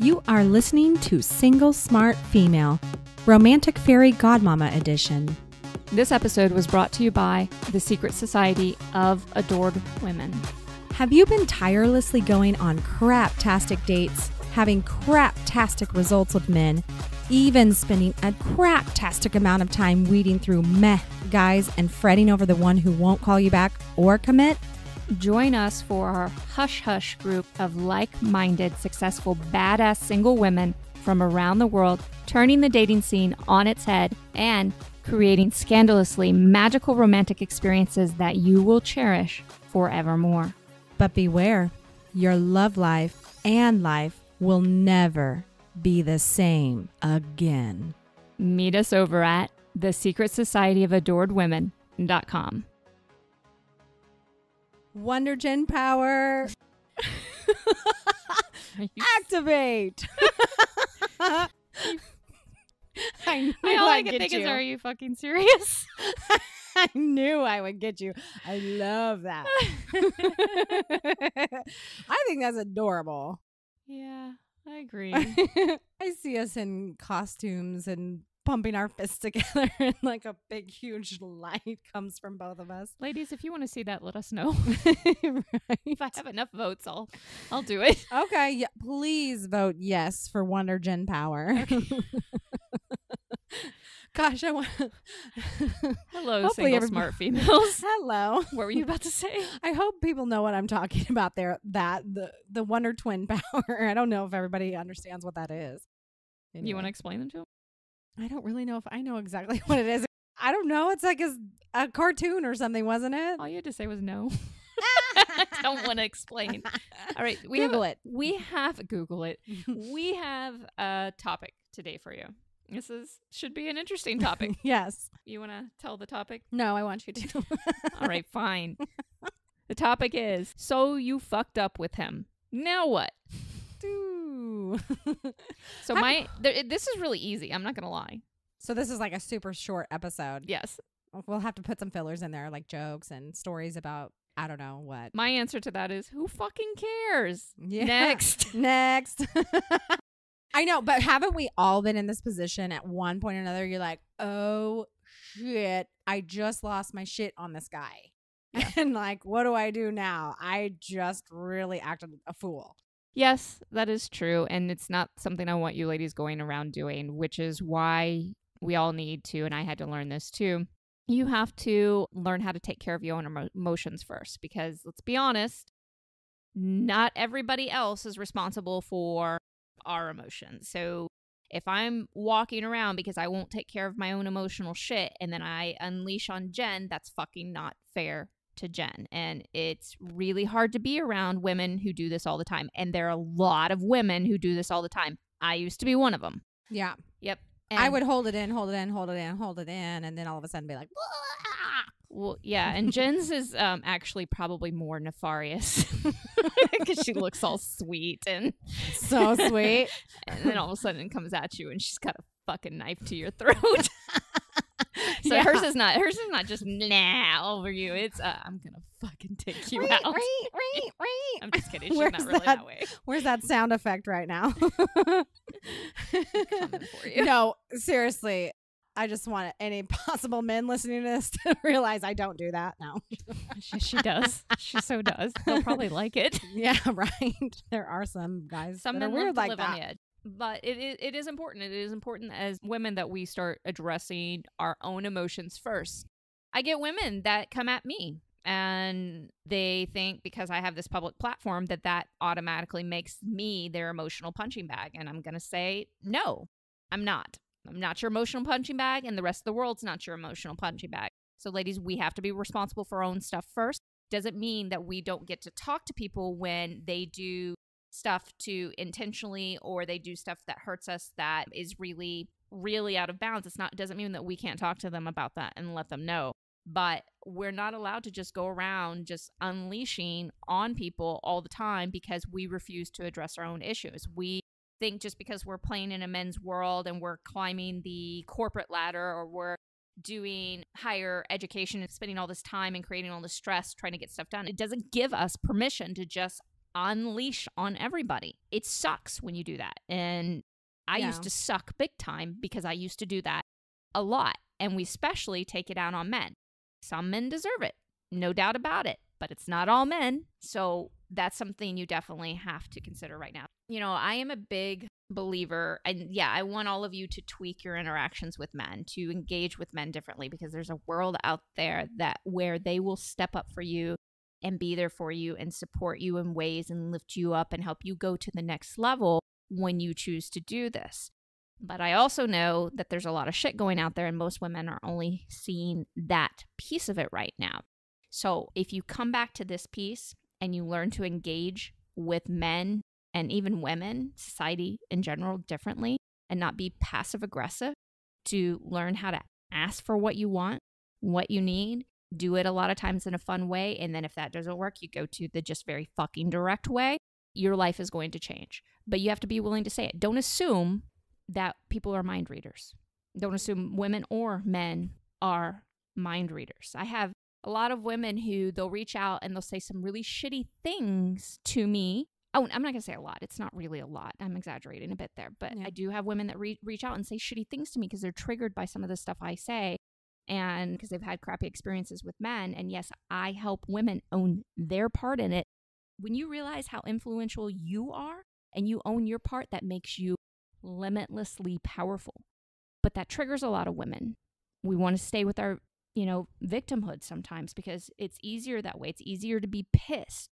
You are listening to Single Smart Female, Romantic Fairy Godmama Edition. This episode was brought to you by the Secret Society of Adored Women. Have you been tirelessly going on craptastic dates, having craptastic results with men, even spending a craptastic amount of time weeding through meh guys and fretting over the one who won't call you back or commit? Join us for our Hush Hush group of like-minded, successful, badass single women from around the world, turning the dating scene on its head and creating scandalously magical romantic experiences that you will cherish forevermore. But beware, your love life and life will never be the same again. Meet us over at thesecretsocietyofAdoredWomen.com. Wonder Gen power. Activate. I All I can think is, are you fucking serious? I knew I would get you. I love that. I think that's adorable. Yeah, I agree. I see us in costumes and pumping our fists together and like a big huge light comes from both of us. Ladies, if you want to see that, let us know. Right. If I have enough votes, I'll do it. Okay, yeah, please vote yes for Wonder Gen power. Okay. Gosh, I want. Hello, Hopefully single smart females. Hello. What were you about to say? I hope people know what I'm talking about there. The Wonder Twin power. I don't know if everybody understands what that is. Anyway. You want to explain them to them? I don't really know if I know exactly what it is. I don't know. It's like a cartoon or something, wasn't it? All you had to say was no. I don't want to explain. All right. Google it. Google it. We have a topic today for you. This should be an interesting topic. Yes. You want to tell the topic? No, I want you to. All right, fine. The topic is, so you fucked up with him. Now what? So this is really easy. I'm not going to lie. So this is like a super short episode. Yes. We'll have to put some fillers in there, like jokes and stories about, I don't know what. My answer to that is, who fucking cares? Yeah. Next. I know, but haven't we all been in this position at one point or another? You're like, oh shit, I just lost my shit on this guy. Yeah. And like, what do I do now? I just really acted a fool. Yes, that is true. And it's not something I want you ladies going around doing, which is why we all need to, and I had to learn this too. You have to learn how to take care of your own emotions first, because let's be honest, not everybody else is responsible for our emotions. So if I'm walking around because I won't take care of my own emotional shit and then I unleash on Jen, that's fucking not fair to Jen. And it's really hard to be around women who do this all the time. And there are a lot of women who do this all the time. I used to be one of them. Yeah. Yep. And I would hold it in, and then all of a sudden be like, wah! Well, yeah, and Jen's is actually probably more nefarious because she looks all sweet and so sweet. And then all of a sudden it comes at you and she's got a fucking knife to your throat. So yeah. hers is not just over you. It's I'm gonna fucking take you out. I'm just kidding. She's not really that way. Where's that sound effect right now? Coming for you. No, seriously. I just want any possible men listening to this to realize I don't do that. No. She does. She so does. They'll probably like it. Yeah, right. There are some guys that are weird like that. On the edge. But it is important. It is important as women that we start addressing our own emotions first. I get women that come at me and they think because I have this public platform that automatically makes me their emotional punching bag. And I'm going to say, no, I'm not. I'm not your emotional punching bag, and the rest of the world's not your emotional punching bag. So ladies, we have to be responsible for our own stuff first. Doesn't mean that we don't get to talk to people when they do stuff to intentionally, or they do stuff that hurts us that is really, really out of bounds. It doesn't mean that we can't talk to them about that and let them know. But we're not allowed to just go around just unleashing on people all the time because we refuse to address our own issues. We think just because we're playing in a men's world and we're climbing the corporate ladder, or we're doing higher education and spending all this time and creating all this stress trying to get stuff done, it doesn't give us permission to just unleash on everybody. It sucks when you do that. And I used to suck big time because I used to do that a lot. And we especially take it out on men. Some men deserve it, no doubt about it, but it's not all men. So that's something you definitely have to consider right now. You know, I am a big believer, and yeah, I want all of you to tweak your interactions with men, to engage with men differently, because there's a world out there that where they will step up for you and be there for you and support you in ways and lift you up and help you go to the next level when you choose to do this. But I also know that there's a lot of shit going out there, and most women are only seeing that piece of it right now. So if you come back to this piece and you learn to engage with men and even women, society in general, differently, and not be passive aggressive, to learn how to ask for what you want, what you need, do it a lot of times in a fun way. And then if that doesn't work, you go to the just very fucking direct way. Your life is going to change. But you have to be willing to say it. Don't assume that people are mind readers. Don't assume women or men are mind readers. I have a lot of women who they'll reach out and they'll say some really shitty things to me. Oh, I'm not going to say a lot. It's not really a lot. I'm exaggerating a bit there. But I do have women that reach out and say shitty things to me because they're triggered by some of the stuff I say, and because they've had crappy experiences with men. And yes, I help women own their part in it. When you realize how influential you are and you own your part, that makes you limitlessly powerful. But that triggers a lot of women. We want to stay with our, victimhood sometimes because it's easier that way. It's easier to be pissed.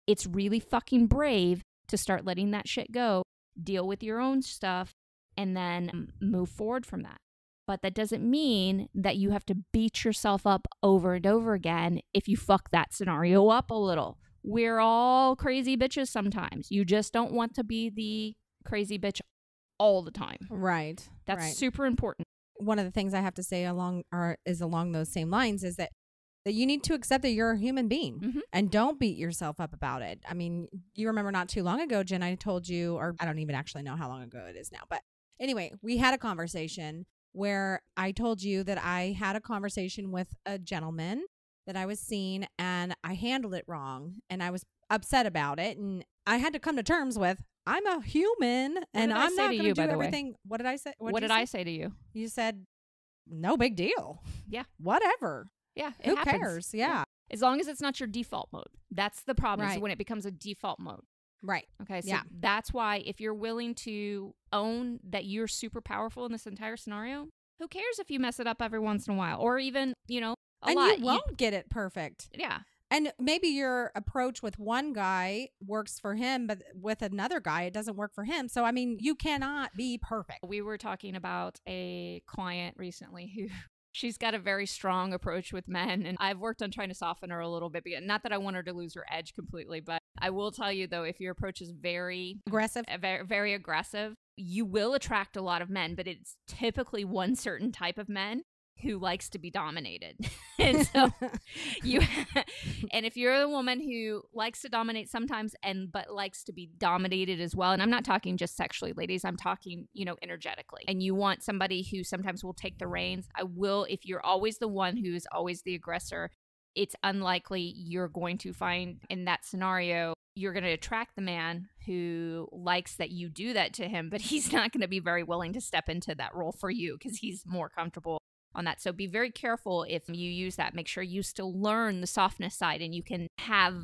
It's really fucking brave to start letting that shit go, deal with your own stuff, and then move forward from that. But that doesn't mean that you have to beat yourself up over and over again if you fuck that scenario up a little. We're all crazy bitches sometimes. You just don't want to be the crazy bitch all the time. Right. That's super important. One of the things I have to say along those same lines is that you need to accept that you're a human being and don't beat yourself up about it. I mean, you remember not too long ago, Jen, I told you, or I don't even actually know how long ago it is now. But anyway, we had a conversation where I told you that I had a conversation with a gentleman that I was seeing and I handled it wrong and I was upset about it. And I had to come to terms with, I'm a human and I'm not going to do everything. What did I say? What did I say to you? You said, no big deal. Yeah. Whatever. Yeah. Who cares? Yeah. As long as it's not your default mode. That's the problem, is when it becomes a default mode. Right. Okay. So that's why if you're willing to own that you're super powerful in this entire scenario, who cares if you mess it up every once in a while or even, a lot. And you won't get it perfect. Yeah. And maybe your approach with one guy works for him, but with another guy, it doesn't work for him. So, I mean, you cannot be perfect. We were talking about a client recently who she's got a very strong approach with men. And I've worked on trying to soften her a little bit. Not that I want her to lose her edge completely, but I will tell you, though, if your approach is very aggressive, very aggressive, you will attract a lot of men, but it's typically one certain type of men who likes to be dominated. And so and if you're a woman who likes to dominate sometimes but likes to be dominated as well, and I'm not talking just sexually, ladies, I'm talking, energetically, and you want somebody who sometimes will take the reins, if you're always the one who is always the aggressor, it's unlikely you're going to find in that scenario, you're going to attract the man who likes that you do that to him, but he's not going to be very willing to step into that role for you because he's more comfortable on that. So be very careful if you use that. Make sure you still learn the softness side and you can have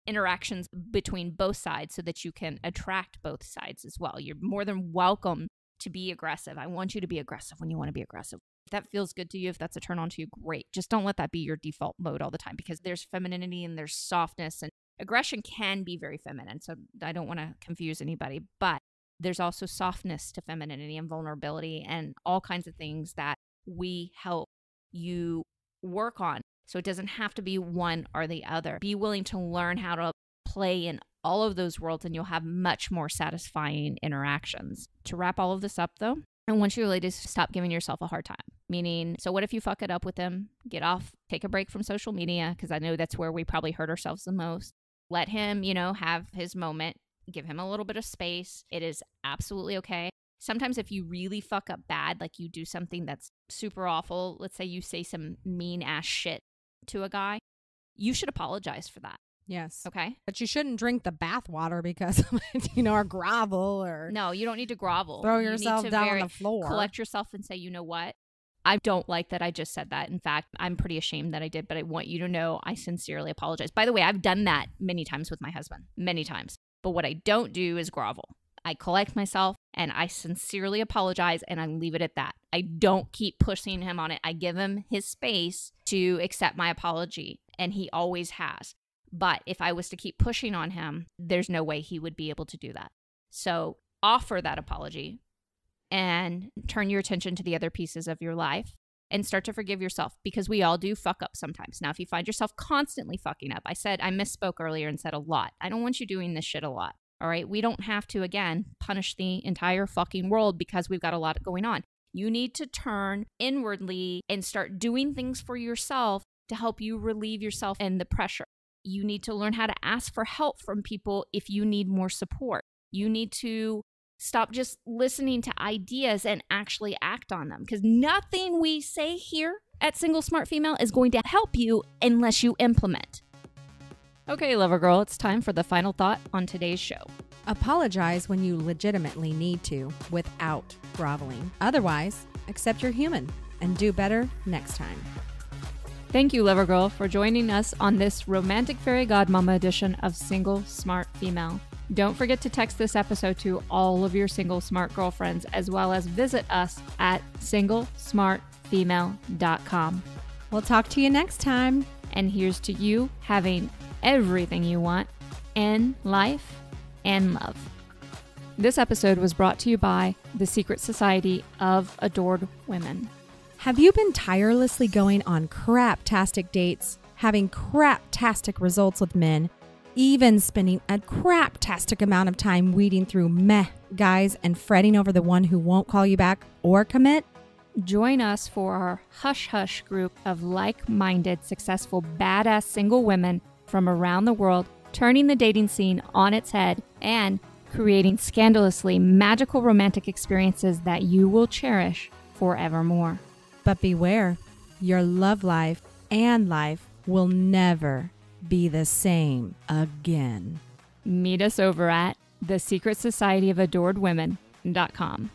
interactions between both sides so that you can attract both sides as well. You're more than welcome to be aggressive. I want you to be aggressive when you want to be aggressive. If that feels good to you, if that's a turn on to you, great. Just don't let that be your default mode all the time because there's femininity and there's softness, and aggression can be very feminine. So I don't want to confuse anybody, but there's also softness to femininity and vulnerability and all kinds of things that we help you work on. So it doesn't have to be one or the other. Be willing to learn how to play in all of those worlds and you'll have much more satisfying interactions. To wrap all of this up though, I want you ladies to stop giving yourself a hard time. Meaning, so what if you fuck it up with him? Get off, take a break from social media, because I know that's where we probably hurt ourselves the most. Let him, have his moment. Give him a little bit of space. It is absolutely okay. Sometimes if you really fuck up bad, like you do something that's super awful, let's say you say some mean ass shit to a guy, you should apologize for that. Yes. Okay? But you shouldn't drink the bath water because, or grovel or No, you don't need to grovel. throw You need yourself to down on the floor. collect yourself and say, you know what? I don't like that I just said that. In fact, I'm pretty ashamed that I did, but I want you to know I sincerely apologize. By the way, I've done that many times with my husband, many times. But what I don't do is grovel. I collect myself and I sincerely apologize and I leave it at that. I don't keep pushing him on it. I give him his space to accept my apology, and he always has. But if I was to keep pushing on him, there's no way he would be able to do that. So offer that apology and turn your attention to the other pieces of your life and start to forgive yourself, because we all do fuck up sometimes. Now, if you find yourself constantly fucking up, I misspoke earlier and said a lot. I don't want you doing this shit a lot. All right. We don't have to, again, punish the entire fucking world because we've got a lot going on. You need to turn inwardly and start doing things for yourself to help you relieve yourself and the pressure. You need to learn how to ask for help from people if you need more support. You need to stop just listening to ideas and actually act on them, because nothing we say here at Single Smart Female is going to help you unless you implement. Okay, lover girl, it's time for the final thought on today's show. Apologize when you legitimately need to without groveling. Otherwise, accept you're human and do better next time. Thank you, lover girl, for joining us on this romantic fairy godmama edition of Single Smart Female. Don't forget to text this episode to all of your single smart girlfriends, as well as visit us at singlesmartfemale.com. We'll talk to you next time. And here's to you having everything you want in life and love. This episode was brought to you by the Secret Society of Adored Women. Have you been tirelessly going on craptastic dates, having craptastic results with men, even spending a craptastic amount of time weeding through meh guys and fretting over the one who won't call you back or commit? Join us for our Hush Hush group of like-minded, successful, badass single women from around the world, turning the dating scene on its head and creating scandalously magical romantic experiences that you will cherish forevermore. But beware, your love life and life will never be the same again. Meet us over at thesecretsocietyofAdoredWomen.com.